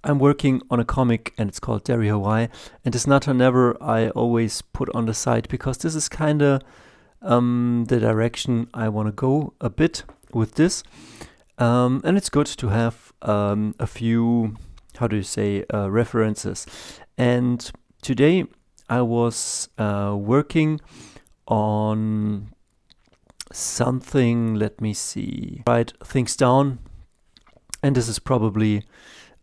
I'm working on a comic and it's called Dario Why, and this Not or Never I always put on the side because this is kind of the direction I want to go a bit with this. And it's good to have a few, references. And today I was working on something, let me see, write things down. And this is probably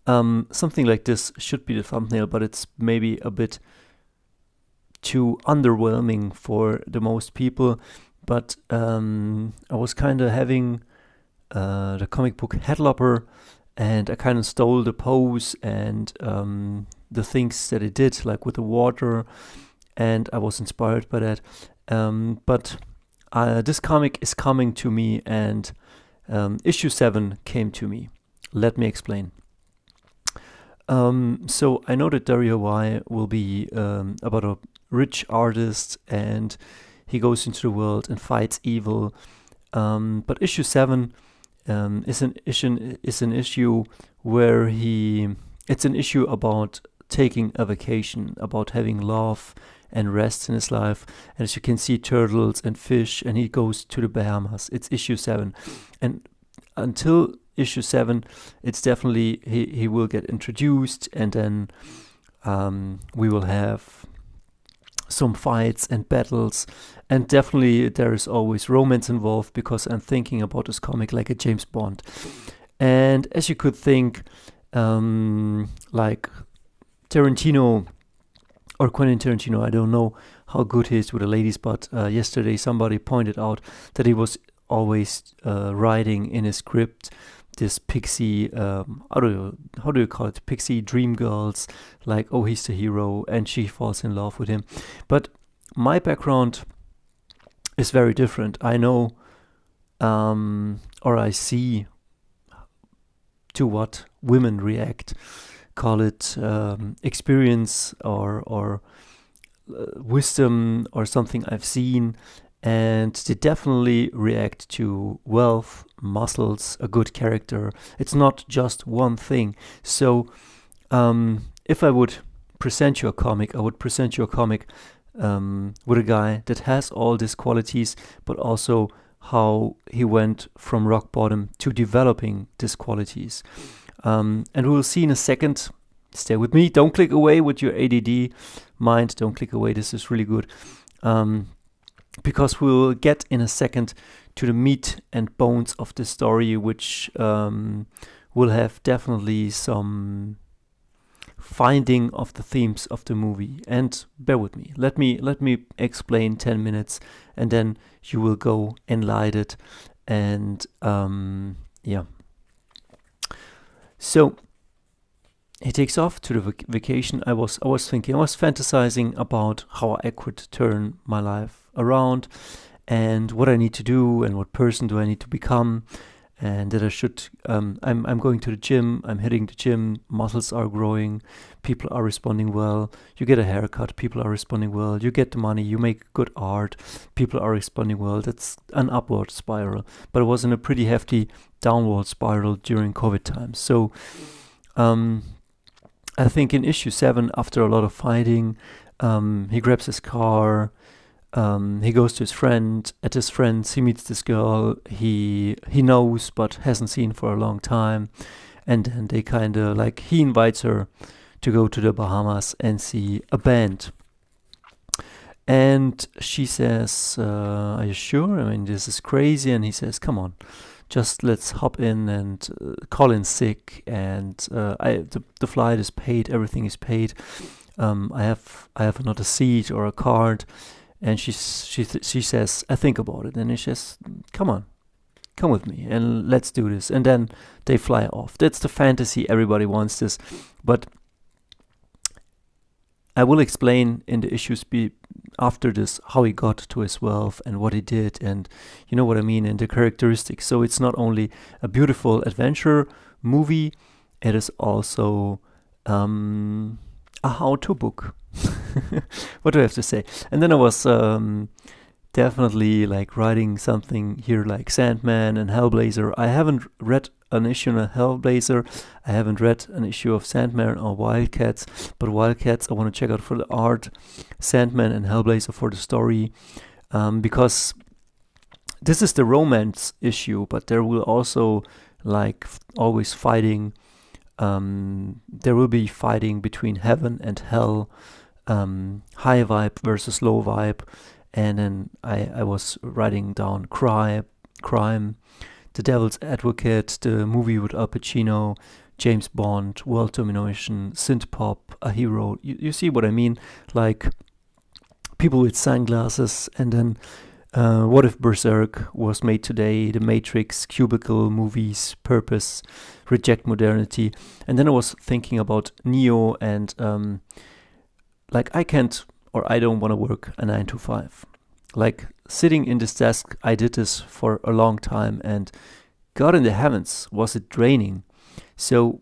something like this should be the thumbnail, but it's maybe a bit too underwhelming for the most people. But I was kind of having the comic book Headlopper, and I kind of stole the pose and the things that it did, like with the water, and I was inspired by that. But this comic is coming to me, and issue 7 came to me. Let me explain. So I know that Dario Y will be about a rich artist, and he goes into the world and fights evil. But issue 7 is an issue where it's an issue about taking a vacation, about having love and rest in his life. And as you can see, turtles and fish, and he goes to the Bahamas. It's issue 7. And until issue 7, it's definitely, he will get introduced, and then we will have some fights and battles, and definitely there is always romance involved, because I'm thinking about this comic like a James Bond. And as you could think, like Tarantino or Quentin Tarantino, I don't know how good he is with the ladies, but yesterday somebody pointed out that he was always writing in his script this pixie, how do you call it, pixie dream girls, like, oh, he's the hero and she falls in love with him. But my background is very different. I know, or I see to what women react, call it experience or wisdom or something I've seen. And they definitely react to wealth, muscles, a good character. It's not just one thing. So if I would present you a comic, I would present you a comic with a guy that has all these qualities, but also how he went from rock bottom to developing these qualities. And we'll see in a second. Stay with me. Don't click away with your ADD mind. Don't click away. This is really good. Because we'll get in a second to the meat and bones of the story, which will have definitely some finding of the themes of the movie. And bear with me. Let me explain 10 minutes, and then you will go enlightened. And yeah. So he takes off to the vacation. I was fantasizing about how I could turn my life around, and what I need to do, and what person do I need to become, and that I should. I'm going to the gym. I'm hitting the gym. Muscles are growing. People are responding well. You get a haircut. People are responding well. You get the money. You make good art. People are responding well. That's an upward spiral. But I was in a pretty hefty downward spiral during COVID times. So, I think in issue 7, after a lot of fighting, he grabs his car. He goes to his friend. At his friend's, he meets this girl he knows but hasn't seen for a long time, and then they kind of like, he invites her to go to the Bahamas and see a band. And she says, "Are you sure? I mean, this is crazy." And he says, "Come on, just let's hop in." And call in sick, and the flight is paid. Everything is paid. I have another seat or a card. And she says, "I think about it." And he says, "Come on, come with me and let's do this." And then they fly off. That's the fantasy. Everybody wants this. But I will explain in the issues after this how he got to his wealth and what he did, and you know what I mean, and the characteristics. So it's not only a beautiful adventure movie, it is also a how-to book. What do I have to say? And then I was definitely like writing something here like Sandman and Hellblazer. I haven't read an issue on Hellblazer. I haven't read an issue of Sandman or Wildcats, but Wildcats I want to check out for the art, Sandman and Hellblazer for the story, because this is the romance issue, but there will also, like always, fighting. There will be fighting between heaven and hell, high vibe versus low vibe, and then I was writing down crime, The Devil's Advocate, the movie with Al Pacino, James Bond, world domination, synth pop, a hero. You see what I mean? Like people with sunglasses, and then what if Berserk was made today? The Matrix, Cubicle, movies, purpose, reject modernity. And then I was thinking about Neo and like I can't, or I don't want to work a 9 to 5. Like sitting in this desk, I did this for a long time, and God in the heavens, was it draining? So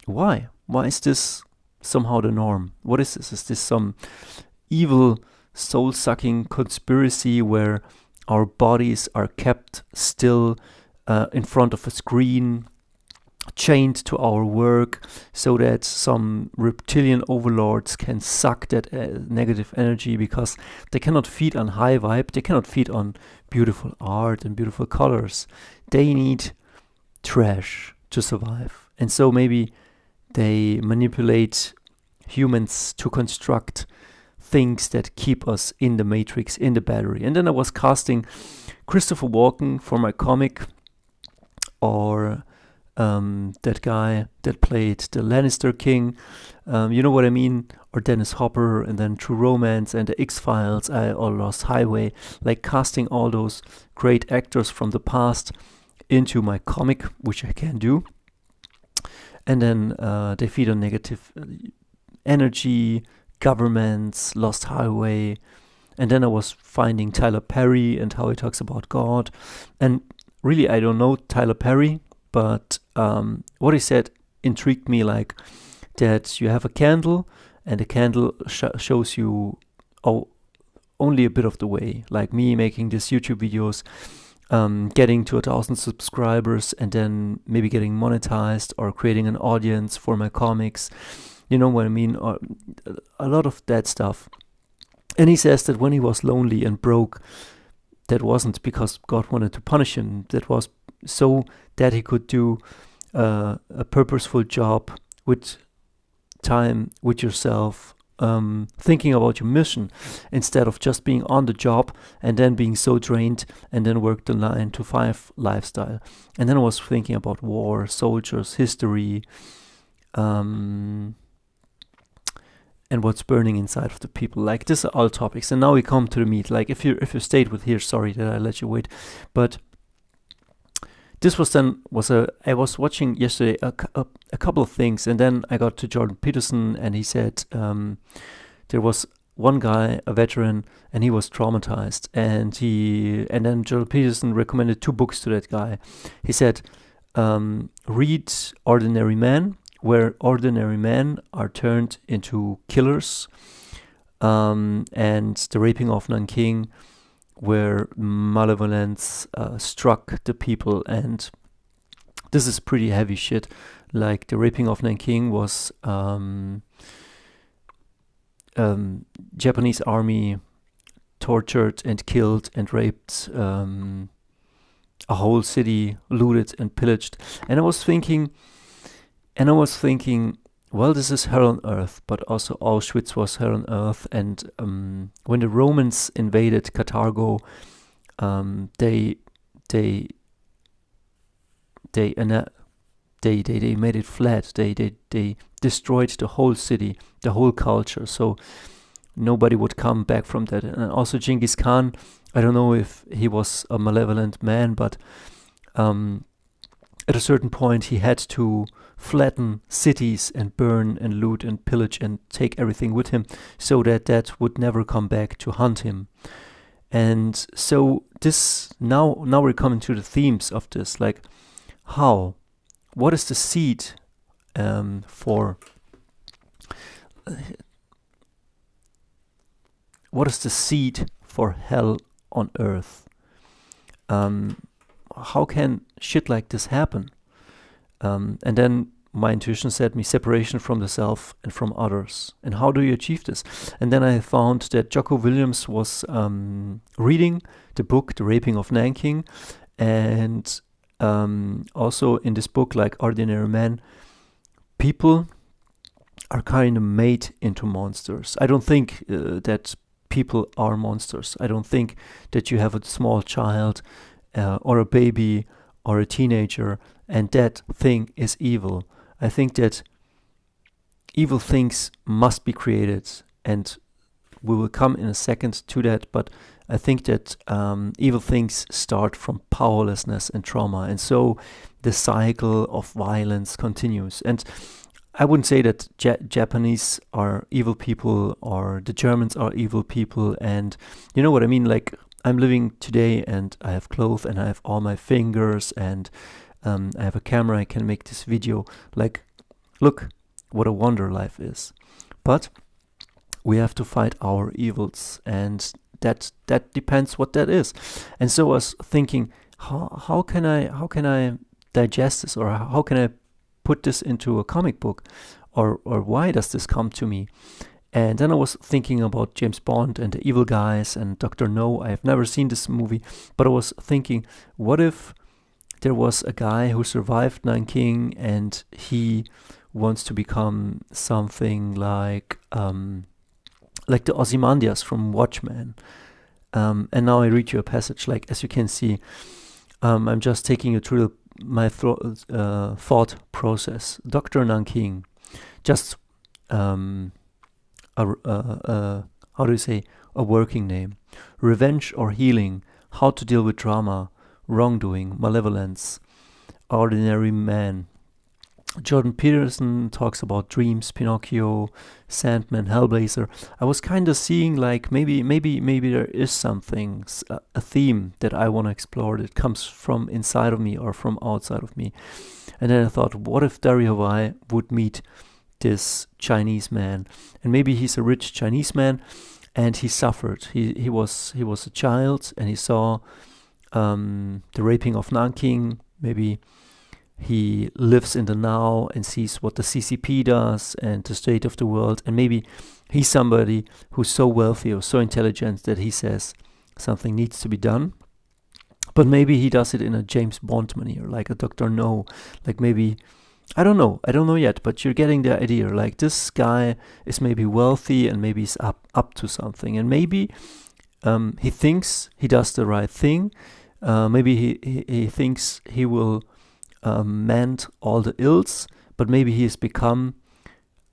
why? Why is this somehow the norm? What is this? Is this some evil soul-sucking conspiracy where our bodies are kept still in front of a screen, chained to our work, so that some reptilian overlords can suck that negative energy, because they cannot feed on high vibe, they cannot feed on beautiful art and beautiful colors. They need trash to survive. And so maybe they manipulate humans to construct things that keep us in the matrix, in the battery. And then I was casting Christopher Walken for my comic, or that guy that played the Lannister King, you know what I mean? Or Dennis Hopper, and then True Romance and the X-Files, or Lost Highway, like casting all those great actors from the past into my comic, which I can do. And then they feed on negative energy, governments, Lost Highway. And then I was finding Tyler Perry and how he talks about God. And really, I don't know Tyler Perry, but what he said intrigued me, like that you have a candle, and the candle shows you only a bit of the way. Like me making these YouTube videos, getting to 1,000 subscribers, and then maybe getting monetized or creating an audience for my comics. You know what I mean? Or a lot of that stuff. And he says that when he was lonely and broke, that wasn't because God wanted to punish him. That was so that he could do a purposeful job with time, with yourself, thinking about your mission, instead of just being on the job and then being so drained and then work the 9 to 5 lifestyle. And then I was thinking about war, soldiers, history, and what's burning inside of the people. Like, these are all topics. And now we come to the meat. Like, if you stayed with here, sorry that I let you wait, but this was I was watching yesterday a couple of things, and then I got to Jordan Peterson, and he said there was one guy, a veteran, and he was traumatized, and then Jordan Peterson recommended 2 books to that guy. He said, read Ordinary Men, where ordinary men are turned into killers, and The Raping of Nanking, where malevolence struck the people. And this is pretty heavy shit. Like, The Raping of Nanking was Japanese army tortured and killed and raped a whole city, looted and pillaged. And I was thinking, well, this is hell on earth, but also Auschwitz was hell on earth. And when the Romans invaded Carthago, they made it flat. They destroyed the whole city, the whole culture. So nobody would come back from that. And also Genghis Khan, I don't know if he was a malevolent man, but at a certain point he had to flatten cities and burn and loot and pillage and take everything with him, so that would never come back to hunt him. And so this now we're coming to the themes of this, like what is the seed for what is the seed for hell on earth? How can shit like this happen? And then my intuition said me separation from the self and from others. And how do you achieve this? And then I found that Jocko Williams was reading the book, The Raping of Nanking. And also in this book, like Ordinary Men, people are kind of made into monsters. I don't think that people are monsters. I don't think that you have a small child or a baby or a teenager and that thing is evil. I think that evil things must be created, and we will come in a second to that, but I think that evil things start from powerlessness and trauma, and so the cycle of violence continues. And I wouldn't say that Japanese are evil people or the Germans are evil people, and you know what I mean? Like, I'm living today and I have clothes and I have all my fingers and I have a camera, I can make this video. Like, look what a wonder life is. But we have to fight our evils, and that depends what that is. And so I was thinking, how can I digest this, or how can I put this into a comic book, or why does this come to me? And then I was thinking about James Bond and the evil guys and Dr. No. I have never seen this movie, but I was thinking, what if there was a guy who survived Nanking and he wants to become something like the Ozymandias from Watchmen. And now I read you a passage. Like, as you can see, I'm just taking you through my thought process. Dr. Nanking, just how do you say, a working name. Revenge or healing, how to deal with drama, wrongdoing, malevolence, ordinary man. Jordan Peterson talks about dreams, Pinocchio, Sandman, Hellblazer. I was kind of seeing like maybe there is something, a theme that I want to explore that comes from inside of me or from outside of me. And then I thought, what if Dario would meet this Chinese man, and maybe he's a rich Chinese man, and he suffered. He was a child, and he saw the raping of Nanking. Maybe he lives in the now and sees what the CCP does and the state of the world. And maybe he's somebody who's so wealthy or so intelligent that he says something needs to be done. But maybe he does it in a James Bond manner, like a Dr. No. Like maybe, I don't know yet, but you're getting the idea. Like, this guy is maybe wealthy and maybe he's up to something. And maybe he thinks he does the right thing. Maybe he thinks he will mend all the ills, but maybe he has become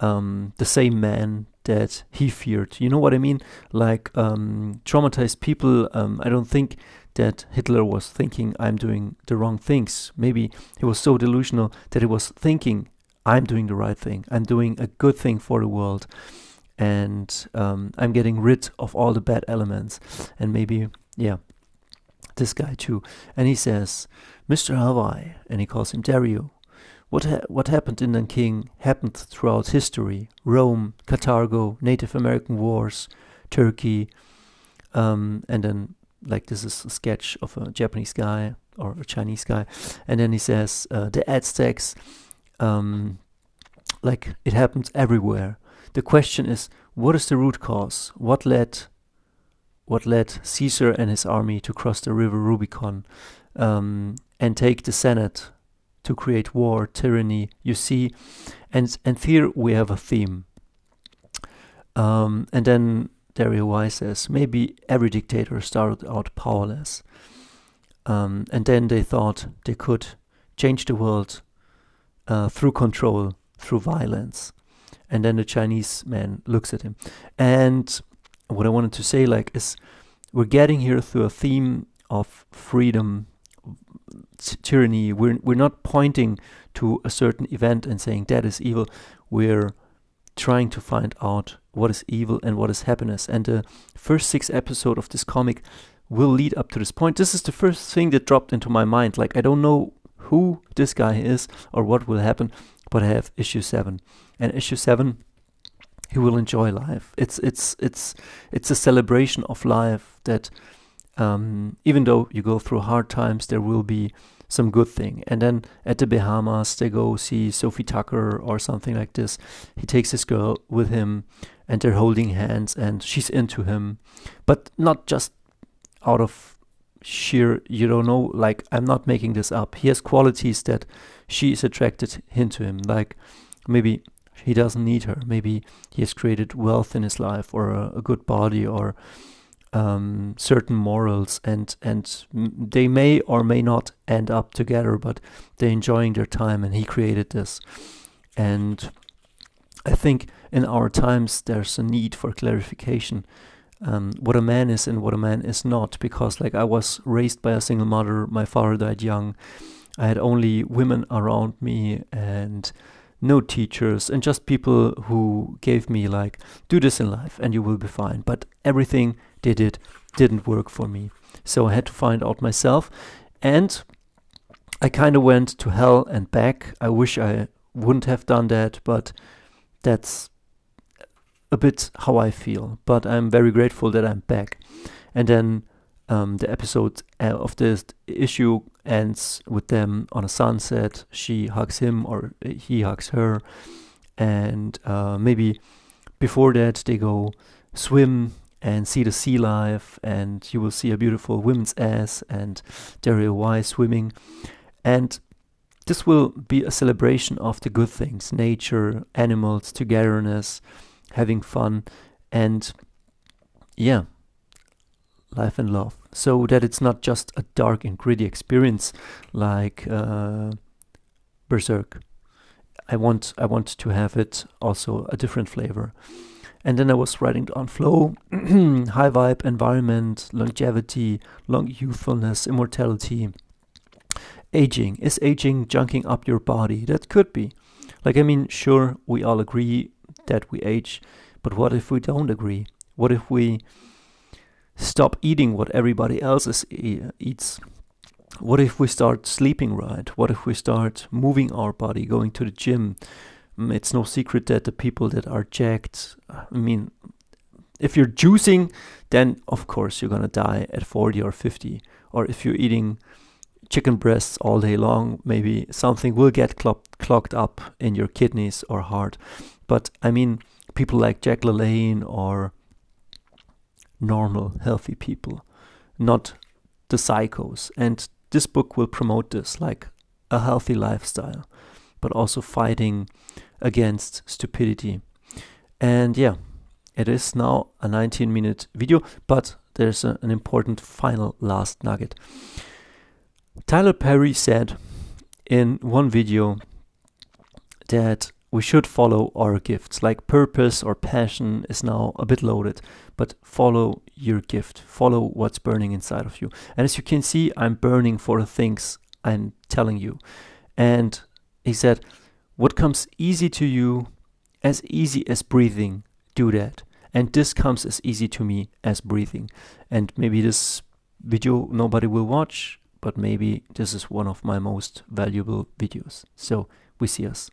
the same man that he feared. You know what I mean? Like, traumatized people, I don't think that Hitler was thinking, I'm doing the wrong things. Maybe he was so delusional that he was thinking, I'm doing the right thing. I'm doing a good thing for the world. And I'm getting rid of all the bad elements. And maybe, this guy too. And he says, Mr. Hawaii, and he calls him Dario. What happened in Nanking happened throughout history. Rome, Carthago, Native American wars, Turkey, and then, like, this is a sketch of a Japanese guy or a Chinese guy. And then he says, the Aztecs, like, it happens everywhere. The question is, what is the root cause? What led Caesar and his army to cross the river Rubicon and take the Senate to create war, tyranny, you see? And here we have a theme. And then Dario Y says, maybe every dictator started out powerless. And then they thought they could change the world through control, through violence. And then the Chinese man looks at him. And what I wanted to say, like, is we're getting here through a theme of freedom, tyranny. We're not pointing to a certain event and saying that is evil. We're trying to find out what is evil and what is happiness. And the first 6 episodes of this comic will lead up to this point. This is the first thing that dropped into my mind. Like, I don't know who this guy is or what will happen, but I have issue 7. And issue 7, he will enjoy life. It's a celebration of life that even though you go through hard times, there will be some good thing. And then at the Bahamas, they go see Sophie Tucker or something like this. He takes this girl with him, and they're holding hands, and she's into him, but not just out of sheer, like, I'm not making this up. He has qualities that she is attracted into him. Like, maybe he doesn't need her. Maybe he has created wealth in his life, or a good body, or certain morals, and they may or may not end up together, but they're enjoying their time, and he created this. And I think in our times there's a need for clarification, what a man is and what a man is not, because like I was raised by a single mother, my father died young, I had only women around me and no teachers, and just people who gave me like, do this in life and you will be fine. But everything they didn't work for me. So I had to find out myself, and I kind of went to hell and back. I wish I wouldn't have done that, but that's a bit how I feel. But I'm very grateful that I'm back. And then the episode of this issue ends with them on a sunset. She hugs him, or he hugs her, and maybe before that they go swim and see the sea life, and you will see a beautiful women's ass and Dario Y swimming. And this will be a celebration of the good things: nature, animals, togetherness, having fun, and yeah, life and love. So that it's not just a dark and gritty experience like Berserk. I want to have it also a different flavor. And then I was writing down flow, high vibe, environment, longevity, long youthfulness, immortality. Aging. Is aging junking up your body? That could be. Like, I mean, sure, we all agree that we age, but what if we don't agree? What if we stop eating what everybody else eats? What if we start sleeping right? What if we start moving our body, going to the gym? It's no secret that the people that are jacked, I mean, if you're juicing, then of course you're gonna die at 40 or 50. Or if you're eating chicken breasts all day long, maybe something will get clogged up in your kidneys or heart. But I mean, people like Jack LaLanne, or normal, healthy people, not the psychos. And this book will promote this, like a healthy lifestyle, but also fighting against stupidity. And yeah, it is now a 19-minute video, but there's an important final last nugget. Tyler Perry said in one video that we should follow our gifts. Like, purpose or passion is now a bit loaded, but follow your gift. Follow what's burning inside of you. And as you can see, I'm burning for the things I'm telling you. And he said, what comes easy to you, as easy as breathing, do that. And this comes as easy to me as breathing. And maybe this video nobody will watch, but maybe this is one of my most valuable videos. So we see us.